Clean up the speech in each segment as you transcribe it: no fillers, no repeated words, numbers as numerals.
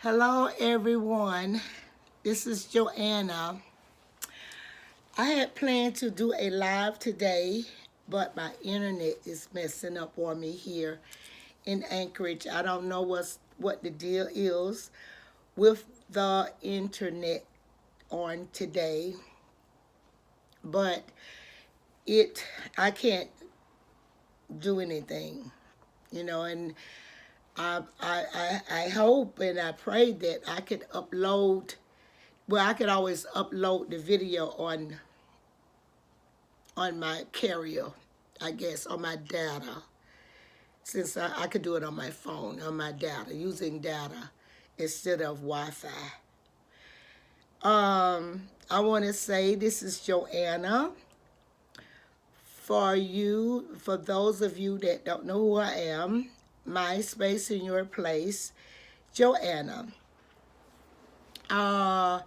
Hello, everyone. This is Joanna. I had planned to do a live today, but my internet is messing up on me here in Anchorage. I don't know what the deal is with the internet on today, but I can't do anything, and I hope and I pray that I could upload. Well, I could always upload the video on my carrier, I guess, on my data, since I could do it on my phone, on my data, using data instead of Wi-Fi. I want to say this is Joanna. For those of you that don't know who I am, my space in your place, Joanna. And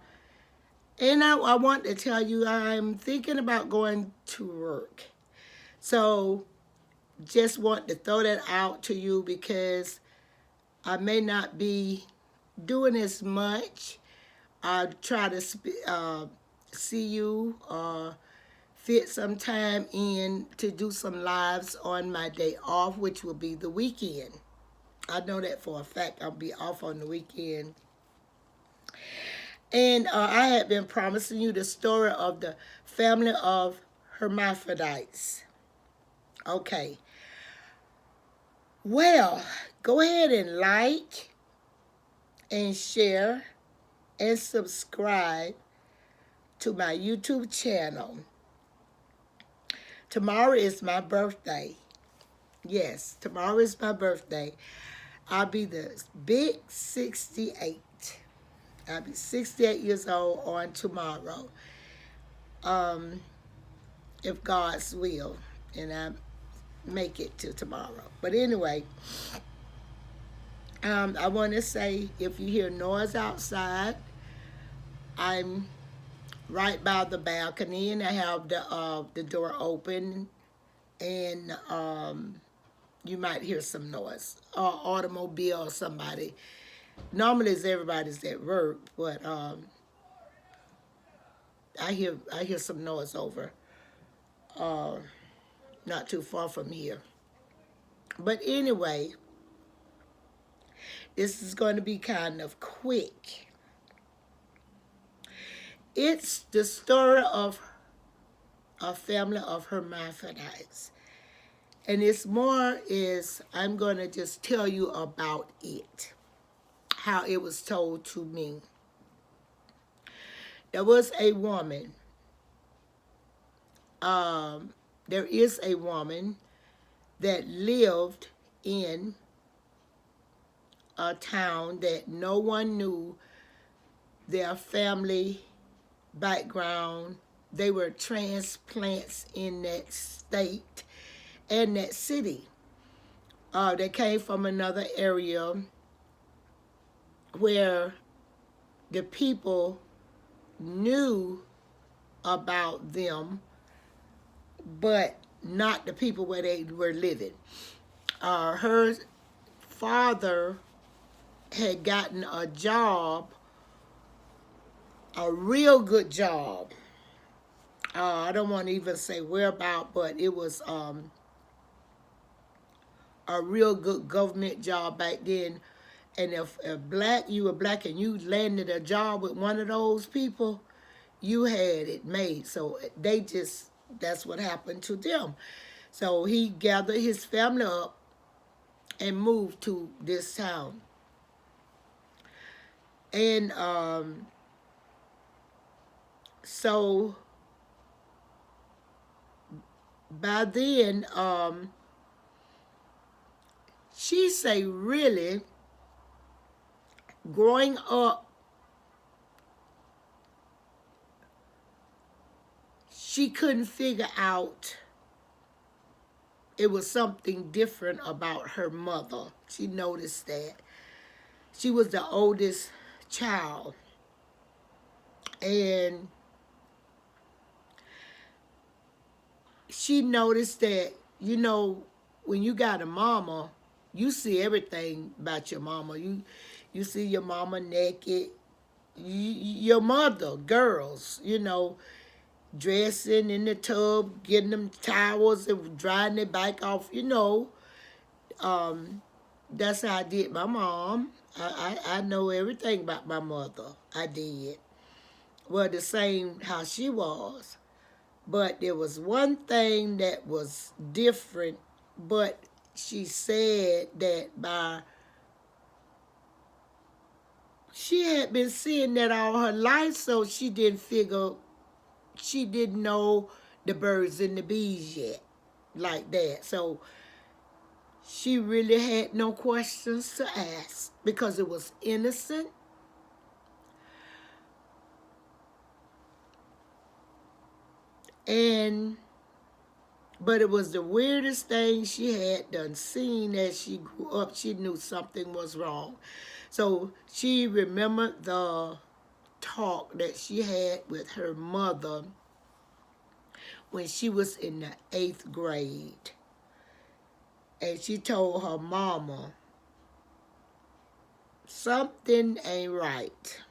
I want to tell you I'm thinking about going to work. So just want to throw that out to you because I may not be doing as much. I'll try to see you or fit some time in to do some lives on my day off, which will be the weekend. I know that for a fact. I'll be off on the weekend. And I had been promising you the story of the Family of Hermitpadits. Okay. Well, go ahead and like and share and subscribe to my YouTube channel. Tomorrow is my birthday. Yes, tomorrow is my birthday. I'll be the big 68. I'll be 68 years old on tomorrow. If God's will, and I make it to tomorrow. But anyway, I want to say if you hear noise outside, I'm right by the balcony and I have the door open, and you might hear some noise, or automobile or somebody. Normally, everybody's at work, but I hear some noise over not too far from here. But anyway, this is going to be kind of quick. It's the story of a family of hermaphrodites. And I'm going to just tell you about it, how it was told to me. There was a woman. There is a woman that lived in a town that no one knew their family background. They were transplants in that state and that city. They came from another area where the people knew about them, but not the people where they were living. Her father had gotten a job, a real good job. I don't want to even say where about, but it was a real good government job back then. And if you were black and you landed a job with one of those people, you had it made. So that's what happened to them. So he gathered his family up and moved to this town. And so by then, she say really, growing up, she couldn't figure out it was something different about her mother. She noticed that. She was the oldest child. And she noticed that, when you got a mama, you see everything about your mama. You see your mama naked. Your mother, girls, dressing in the tub, getting them towels and drying their bike off. That's how I did my mom. I know everything about my mother. I did. Well, the same how she was. But there was one thing that was different, but she said that she had been seeing that all her life, so she didn't know the birds and the bees yet, like that. So she really had no questions to ask because it was innocent. But it was the weirdest thing she had done seen as she grew up. She knew something was wrong. So she remembered the talk that she had with her mother when she was in the 8th grade. And she told her mama, something ain't right.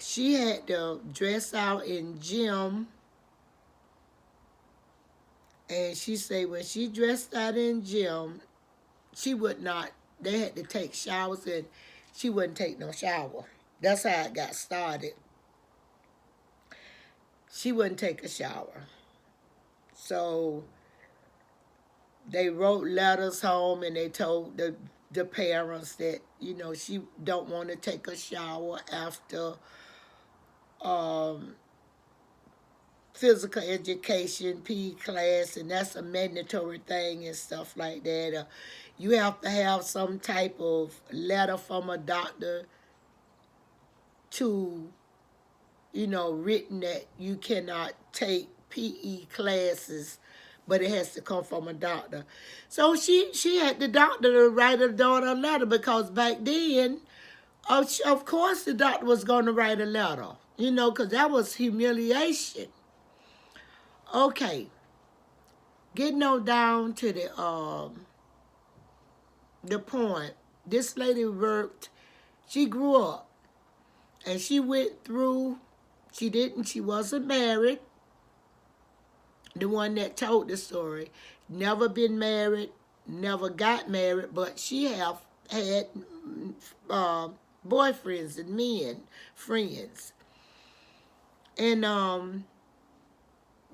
She had to dress out in gym. And she said when she dressed out in gym, she would not, they had to take showers and she wouldn't take no shower. That's how it got started. She wouldn't take a shower. So they wrote letters home and they told the parents that, she don't want to take a shower after physical education, PE class, and that's a mandatory thing and stuff like that. You have to have some type of letter from a doctor to, written that you cannot take PE classes, but it has to come from a doctor. So she had the doctor to write her daughter a letter because back then, of course the doctor was going to write a letter, because that was humiliation. Okay, getting on down to the point. This lady worked. She grew up, and she went through. She wasn't married. The one that told the story, never been married, never got married, but she have had boyfriends and men, friends, and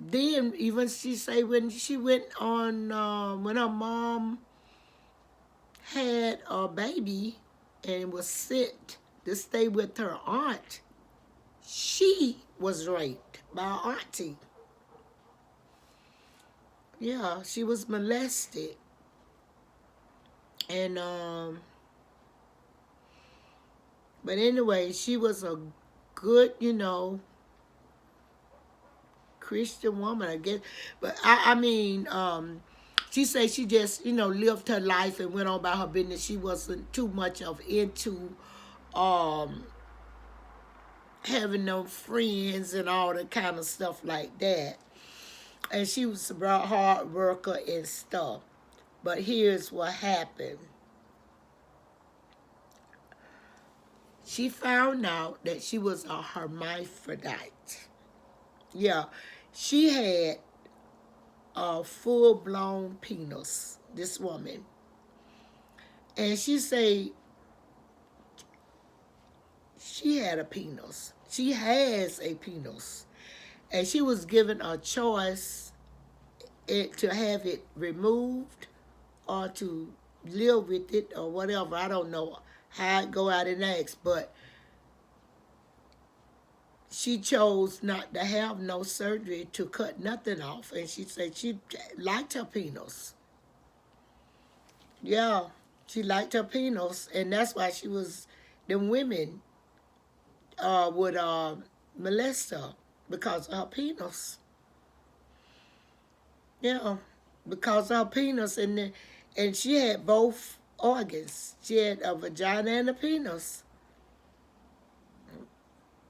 then even she say when she went on when her mom had a baby and was sent to stay with her aunt, she was raped by her auntie. Yeah, she was molested. And but anyway, she was a good, Christian woman, I guess. But I mean, she said she just, lived her life and went on about her business. She wasn't too much of into having no friends and all that kind of stuff like that. And she was a hard worker and stuff. But here's what happened. She found out that she was a hermaphrodite. Yeah, she had a full-blown penis, this woman. And she said she had a penis. She has a penis. And she was given a choice to have it removed or to live with it or whatever. I don't know how it go out and ask, but she chose not to have no surgery to cut nothing off. And she said she liked her penis. Yeah, she liked her penis. And that's why she was, them women would molest her because of her penis. Yeah, because of her penis. And she had both organs. She had a vagina and a penis.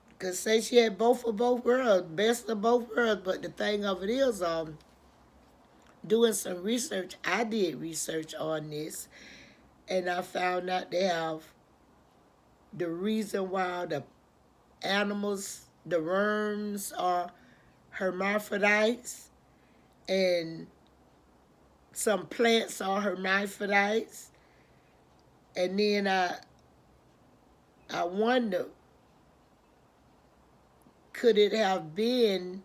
Because say she had both of both worlds, best of both worlds. But the thing of it is, doing some research, I did research on this, and I found out they have the reason why the animals, the worms, are hermaphrodites, and some plants are hermaphrodites. And then I wonder, could it have been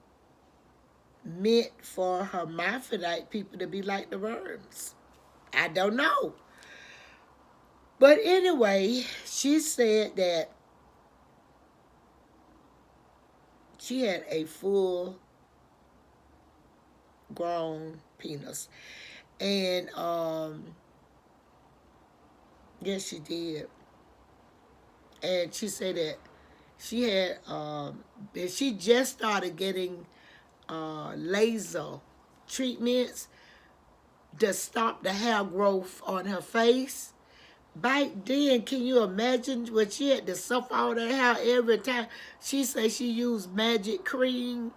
meant for hermaphrodite people to be like the worms? I don't know. But anyway, she said that she had a full grown penis. And yes, she did. And she said that she had and she just started getting laser treatments to stop the hair growth on her face. Back then, can you imagine what she had to suffer all that hair every time? She said she used magic cream.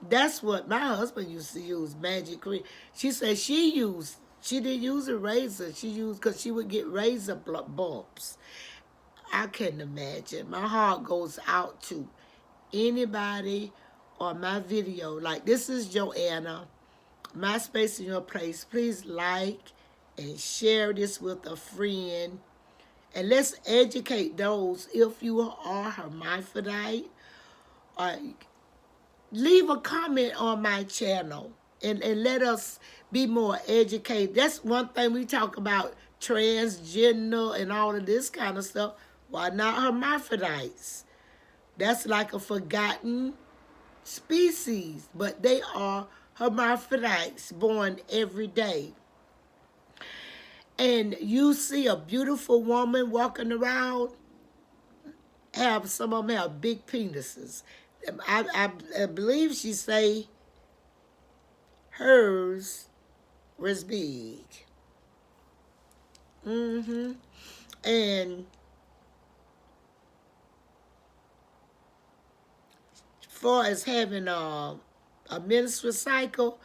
That's what my husband used to use, magic cream. She said she didn't use a razor. She used, because she would get razor bumps. I couldn't imagine. My heart goes out to anybody on my video. Like, this is Joanna, My Space in Your Place. Please like and share this with a friend. And let's educate those. If you are hermaphrodite, leave a comment on my channel and let us be more educated. That's one thing we talk about, transgender and all of this kind of stuff. Why not hermaphrodites? That's like a forgotten species, but they are hermaphrodites born every day. And you see a beautiful woman walking around, some of them have big penises. I believe she say hers was big. And far as having a menstrual cycle,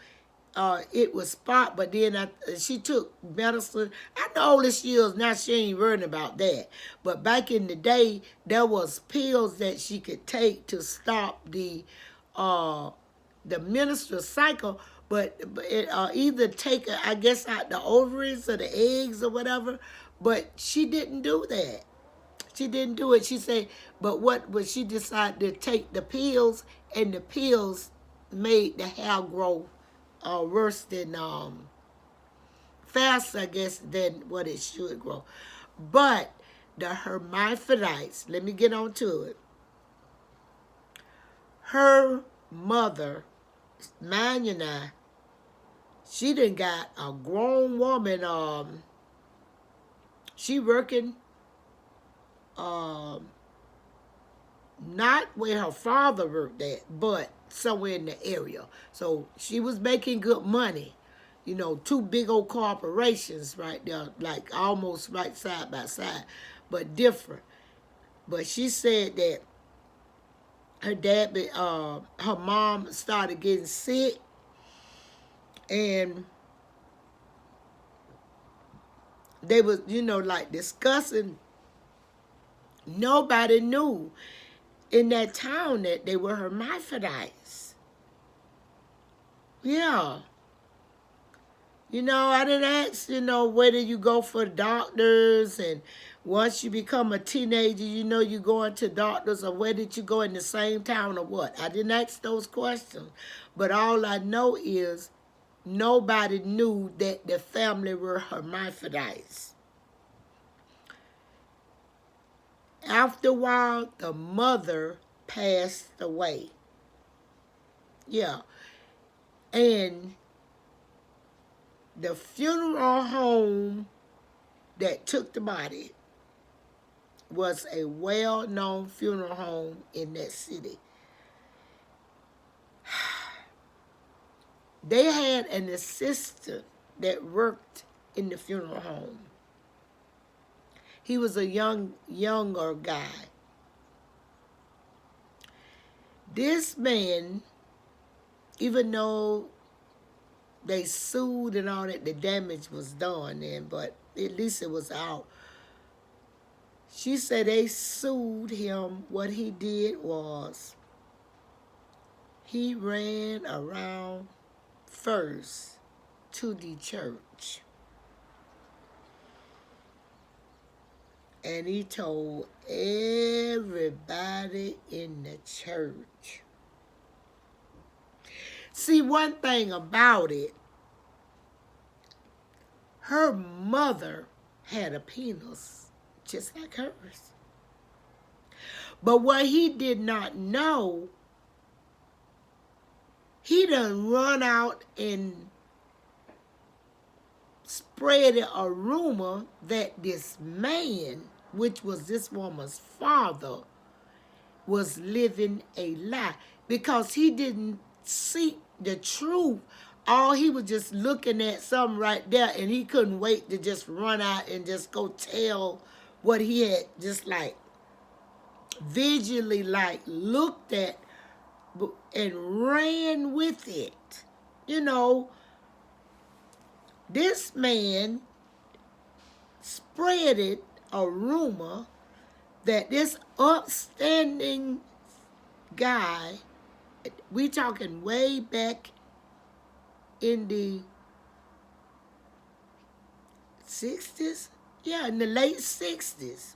it was spot, but then she took medicine. I know all this years now, she ain't worrying about that. But back in the day, there was pills that she could take to stop the menstrual cycle, but it, either take, I guess, out the ovaries or the eggs or whatever. But she didn't do that. She didn't do it. She said, but what she decided to take the pills, and the pills made the hair grow worse than, faster, I guess, than what it should grow. But the hermaphrodites, let me get on to it. Her mother, mind you now, she done got a grown woman, she working, not where her father worked at, but somewhere in the area. So she was making good money. You know, two big old corporations right there, like almost right side by side, but different. But she said that her dad, her mom started getting sick, and they was, you know, like discussing. Nobody knew in that town that they were hermaphrodites. Yeah. You know, I didn't ask, you know, where do you go for doctors, and once you become a teenager, you know, you going to doctors, or where did you go, in the same town or what? I didn't ask those questions. But all I know is nobody knew that the family were hermaphrodites. After a while, the mother passed away. Yeah. And the funeral home that took the body was a well-known funeral home in that city. They had an assistant that worked in the funeral home. He was a younger guy. This man, even though they sued and all that. The damage was done then, but at least it was out. She said they sued him. What he did was he ran around first to the church. And he told everybody in the church. See, one thing about it, her mother had a penis just like hers. But what he did not know, he done run out and spread a rumor that this man, which was this woman's father, was living a lie because he didn't seek the truth. All he was just looking at something right there, and he couldn't wait to just run out and just go tell what he had just like visually like looked at and ran with it. You know, this man spreaded a rumor that this upstanding guy, we talking way back in the 60s? Yeah, in the late 60s.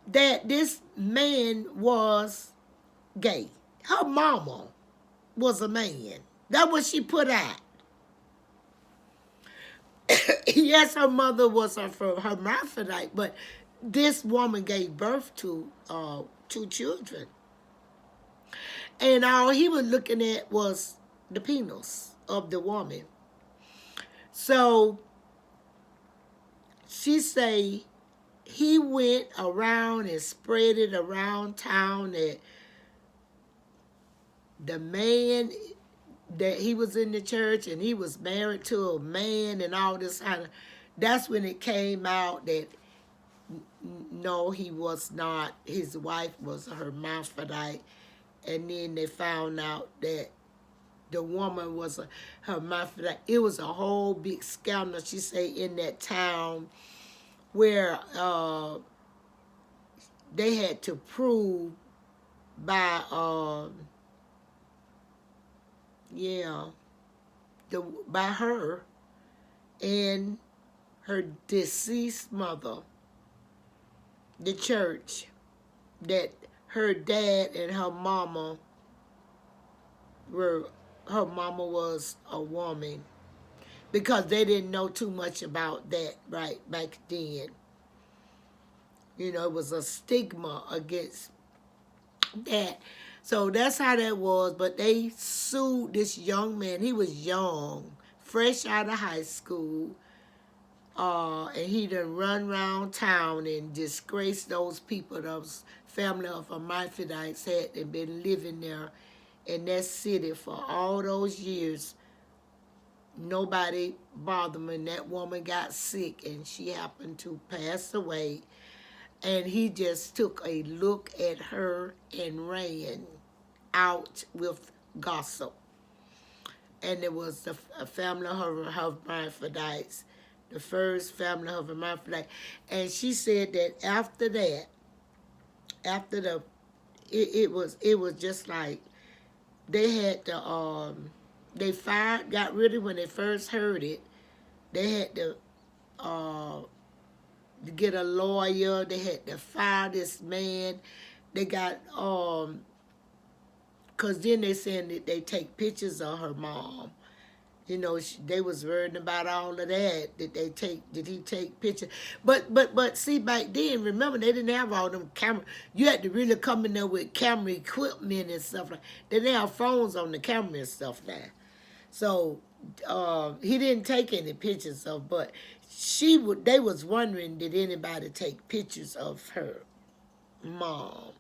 That this man was gay. Her mama was a man. That's what she put out. Yes, her mother was a hermaphrodite, but this woman gave birth to 2 children. And all he was looking at was the penis of the woman. So she say he went around and spread it around town that the man, that he was in the church and he was married to a man and all this kind of, that's when it came out that no, he was not. His wife was a hermaphrodite. And then they found out that the woman was a hermaphrodite. It was a whole big scandal, she say, in that town where they had to prove by, by her and her deceased mother, the church, that her dad and her mama was a woman, because they didn't know too much about that right back then. You know, it was a stigma against that. So that's how that was. But they sued this young man. He was young, fresh out of high school. And he done run around town and disgraced those people, those family of hermaphrodites had been living there in that city for all those years. Nobody bothered him, and that woman got sick and she happened to pass away. And he just took a look at her and ran out with gossip. And it was a family of hermaphrodites, the first family of hermaphrodites. And she said that after that, it was just like they had to they got rid of, when they first heard it, they had to get a lawyer. They had to fire this man. They got because then they saying that they take pictures of her mom. You know, they was worried about all of that. Did he take pictures? But see, back then, remember, they didn't have all them camera. You had to really come in there with camera equipment and stuff like. They didn't have phones on the camera and stuff now. So he didn't take any pictures of, but they was wondering, did anybody take pictures of her mom?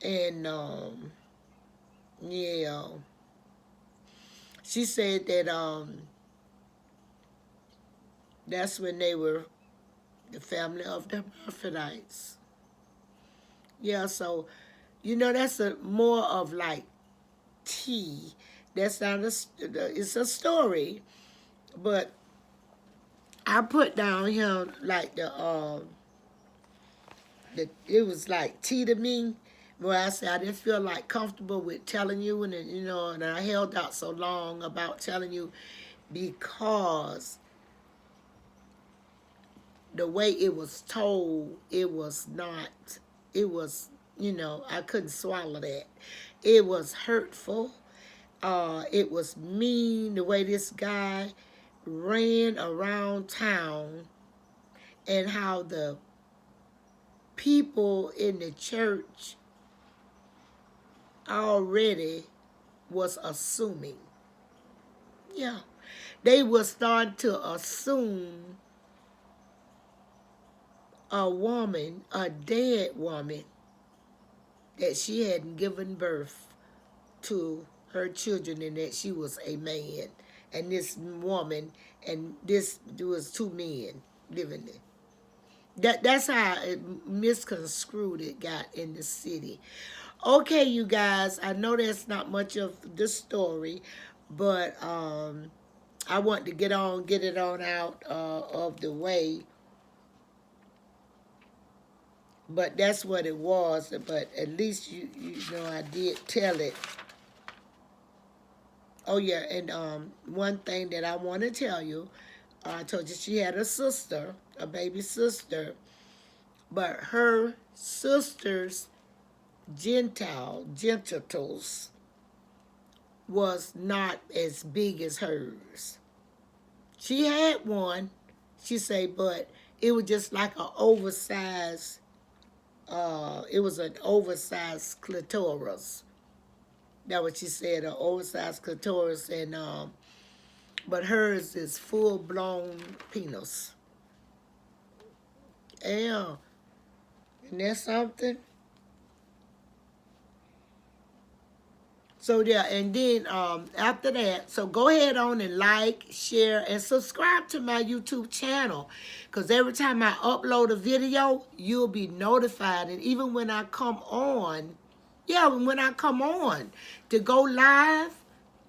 And yeah. She said that that's when they were the family of the hermaphrodites. Yeah, so, you know, that's more of like tea. That's not it's a story, but I put down here like it was like tea to me, where I said I didn't feel like comfortable with telling you, and and I held out so long about telling you because the way it was told, it was not, it was, I couldn't swallow that. It was hurtful. It was mean the way this guy ran around town, and how the people in the church already was assuming. Yeah. They were starting to assume a woman, a dead woman, that she hadn't given birth to her children and that she was a man. And this woman, and this was two men living there. That's how misconstrued it got in the city. Okay, you guys, I know that's not much of the story, but I want to get it on out of the way. But that's what it was. But at least you know I did tell it. Oh yeah, and one thing that I want to tell you, I told you she had a sister, a baby sister, but her sister's genitals was not as big as hers. She had one, she said, but it was just like an oversized, it was an oversized clitoris. That's what she said, an oversized clitoris, and but hers is full blown penis. Yeah, isn't that something? So yeah, and then after that, so go ahead on and like, share, and subscribe to my YouTube channel. Because every time I upload a video, you'll be notified. And even when I come on, when I come on to go live,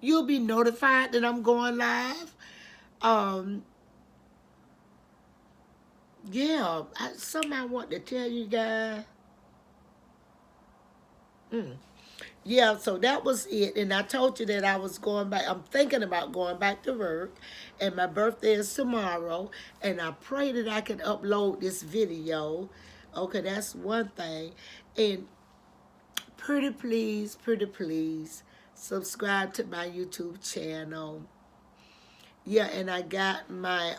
you'll be notified that I'm going live. Something I want to tell you guys. Yeah, so that was it. And I told you that I was going back. I'm thinking about going back to work. And my birthday is tomorrow. And I pray that I can upload this video. Okay, that's one thing. And pretty please, subscribe to my YouTube channel. Yeah, and I got my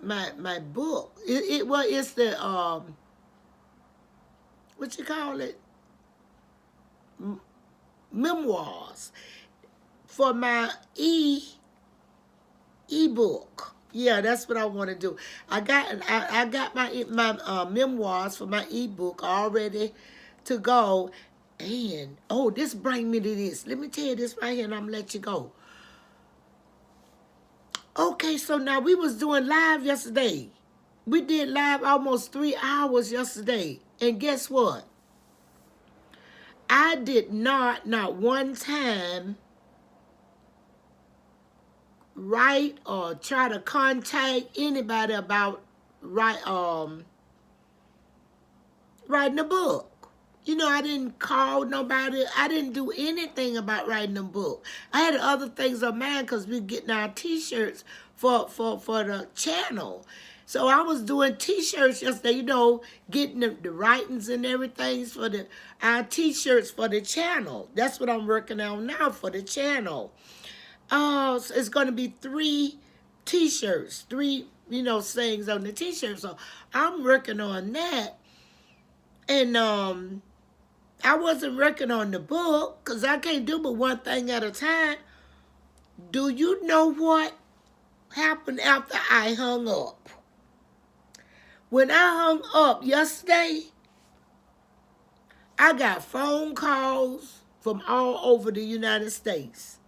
my book. It's the what you call it? Memoirs for my ebook. Yeah, that's what I want to do. I got my memoirs for my ebook already to go. And this brings me to this. Let me tell you this right here, and I'm gonna let you go. Okay, so now we was doing live yesterday. We did live almost 3 hours yesterday. And guess what? I did not one time, write or try to contact anybody about writing a book. I didn't call nobody. I didn't do anything about writing a book. I had other things on mind because we're getting our T-shirts for the channel. So I was doing T-shirts yesterday, getting the writings and everything for our T-shirts for the channel. That's what I'm working on now for the channel. So it's going to be 3 T-shirts, 3, sayings on the T-shirt. So I'm working on that. And I wasn't working on the book because I can't do but one thing at a time. Do you know what happened after I hung up? When I hung up yesterday, I got phone calls from all over the United States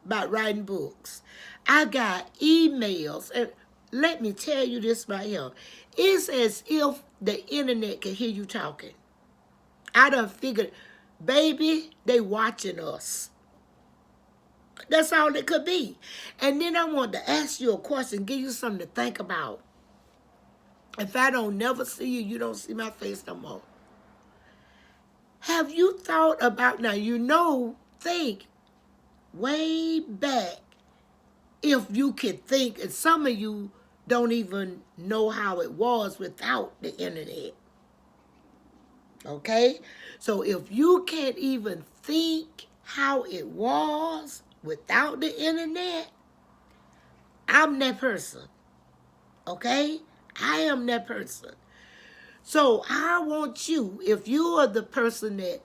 about writing books. I got emails. And let me tell you this right here. It's as if the internet can hear you talking. I done figured, Baby, they watching us. That's all it could be. And then I want to ask you a question, give you something to think about. If I don't never see you, you don't see my face no more. Have you thought about, now you know, think way back, if you could think, and some of you don't even know how it was without the internet. Okay? So if you can't even think how it was without the internet, I'm that person. Okay? I am that person. So I want you, if you are the person that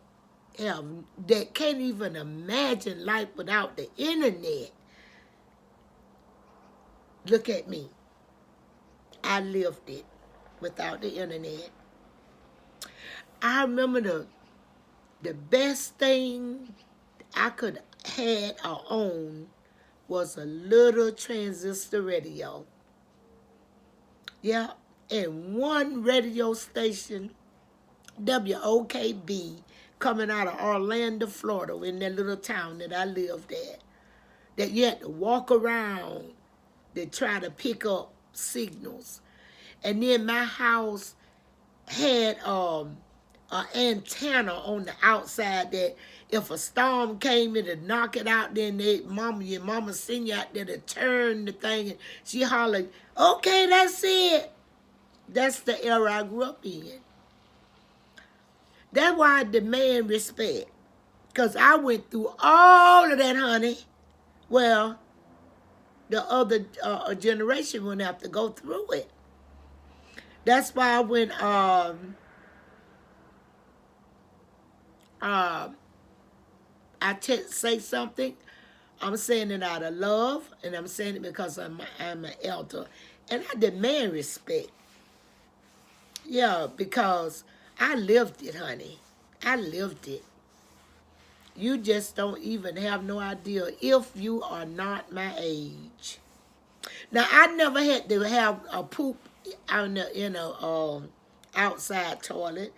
can't even imagine life without the internet, look at me. I lived it without the internet. I remember the best thing I could had or own was a little transistor radio. Yeah, and one radio station, WOKB, coming out of Orlando, Florida, in that little town that I lived at, that you had to walk around to try to pick up signals. And then my house had an antenna on the outside that if a storm came, it'd knock it out. Then your mama send you out there to turn the thing, and she hollered, "Okay, that's it." That's the era I grew up in. That's why I demand respect, because I went through all of that, honey. Well, the other generation wouldn't have to go through it. That's why when I say something, I'm saying it out of love, and I'm saying it because I'm an elder, and I demand respect. Yeah, because I lived it, honey. I lived it. You just don't even have no idea if you are not my age. Now, I never had to have a poop in a outside toilet.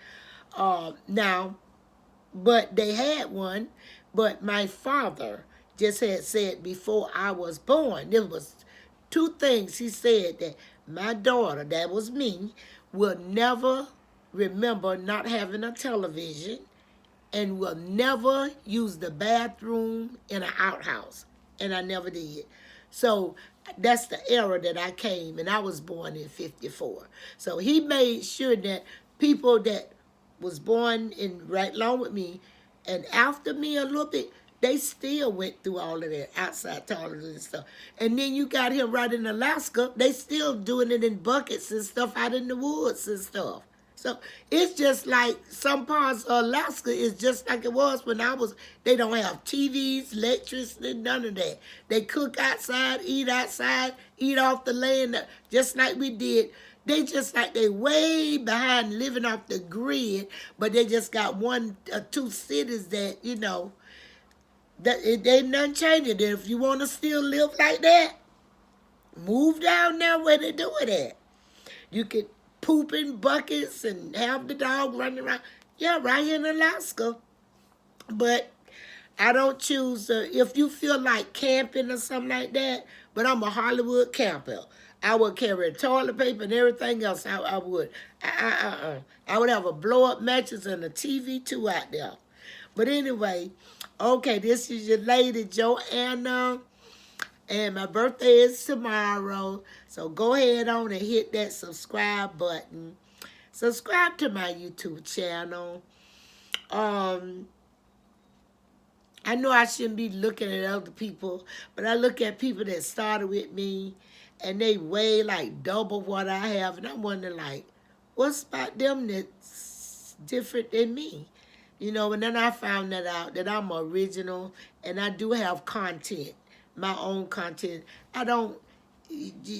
Now, but they had one. But my father just had said before I was born, there was two things he said that my daughter, that was me, will never remember not having a television and will never use the bathroom in an outhouse. And I never did. So that's the era that I came, and I was born in 54. So he made sure that people that was born in right along with me and after me a little bit, they still went through all of that outside toilets and stuff. And then you got him right in Alaska, they still doing it in buckets and stuff out in the woods and stuff. So it's just like some parts of Alaska is just like it was when I was, they don't have TVs, electricity, none of that. They cook outside, eat off the land, just like we did. They just like they way behind living off the grid, but they just got one or two cities that, that it ain't nothing changing. If you want to still live like that, move down there where they do it at. You could poop in buckets and have the dog running around. Yeah, right here in Alaska. But I don't choose, if you feel like camping or something like that, but I'm a Hollywood camper. I would carry toilet paper and everything else. I would. I would have a blow-up mattress and a TV too out there. But anyway, okay, this is your lady, Joanna. And my birthday is tomorrow. So go ahead on and hit that subscribe button. Subscribe to my YouTube channel. I know I shouldn't be looking at other people, but I look at people that started with me and they weigh like double what I have. And I'm wondering like, what's about them that's different than me? And then I found that out that I'm original and I do have content. My own content. I don't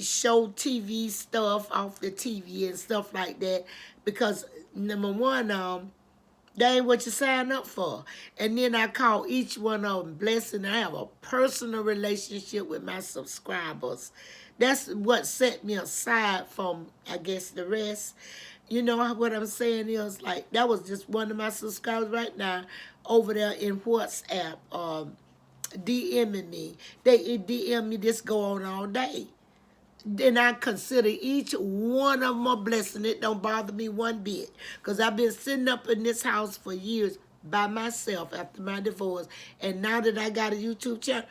show TV stuff off the TV and stuff like that because number one, that ain't what you sign up for. And then I call each one of them blessing. I have a personal relationship with my subscribers. That's what set me aside from, I guess, the rest. You know what I'm saying is like that was just one of my subscribers right now over there in WhatsApp, DMing me. They DM me this go on all day. Then I consider each one of them a blessing. It don't bother me one bit. Because I've been sitting up in this house for years by myself after my divorce. And now that I got a YouTube channel,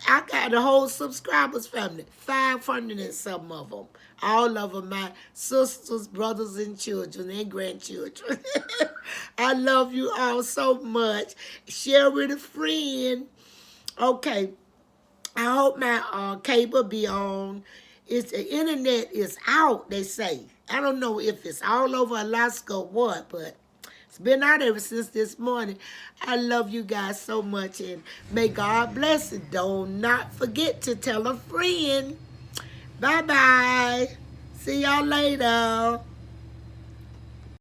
I got a whole subscribers family. 500 and some of them. All of them my sisters, brothers, and children and grandchildren. I love you all so much. Share with a friend. Okay. I hope my cable be on. It's the internet is out, they say. I don't know if it's all over Alaska or what, but it's been out ever since this morning. I love you guys so much, and may God bless it. Don't not forget to tell a friend. Bye-bye. See y'all later.